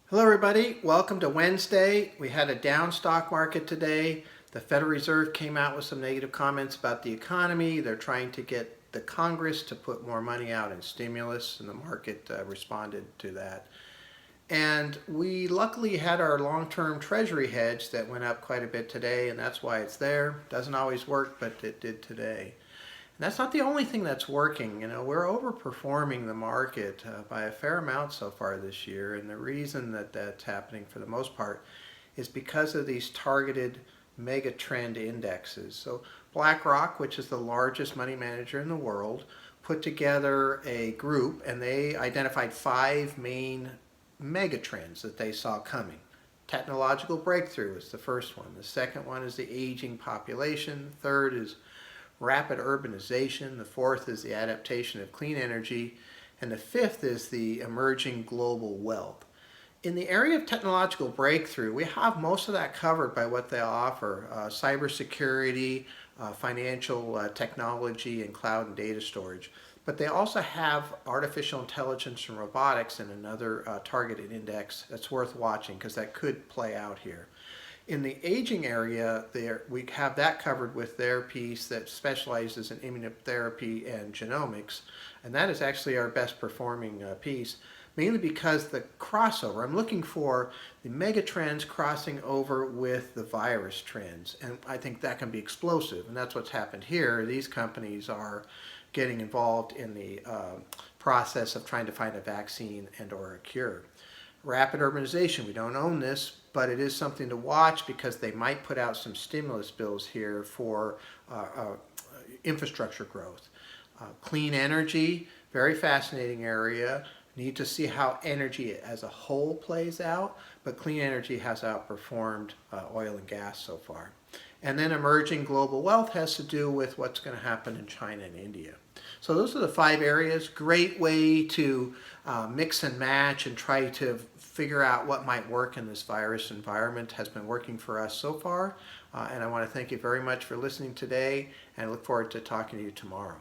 Hello everybody, welcome to Wednesday. We had a down stock market today. The Federal Reserve came out with some negative comments about the economy. They're trying to get the Congress to put more money out in stimulus, and the market responded to that. And we luckily had our long-term treasury hedge that went up quite a bit today, and that's why it's there. Doesn't always work, but it did today. And that's not the only thing that's working. We're overperforming the market by a fair amount so far this year, and the reason that that's happening for the most part is because of these targeted Megatrend indexes. So BlackRock, which is the largest money manager in the world, put together a group, and they identified 5 main megatrends that they saw coming. Technological breakthrough is the first one. The second one is the aging population. The third is rapid urbanization. The fourth is the adaptation of clean energy. And the fifth is the emerging global wealth. In the area of technological breakthrough, we have most of that covered by what they offer. Cybersecurity, financial technology, and cloud and data storage. But they also have artificial intelligence and robotics in another targeted index that's worth watching because that could play out here. In the aging area, we have that covered with their piece that specializes in immunotherapy and genomics, and that is actually our best performing piece, mainly because the crossover. I'm looking for the mega trends crossing over with the virus trends, and I think that can be explosive, and that's what's happened here. These companies are getting involved in the process of trying to find a vaccine and or a cure. Rapid urbanization, we don't own this, but it is something to watch because they might put out some stimulus bills here for infrastructure growth. Clean energy, very fascinating area. Need to see how energy as a whole plays out, but clean energy has outperformed oil and gas so far. And then emerging global wealth has to do with what's going to happen in China and India. So those are the 5 areas. Great way to mix and match and try to figure out what might work in this virus environment. Has been working for us so far. And I want to thank you very much for listening today, and I look forward to talking to you tomorrow.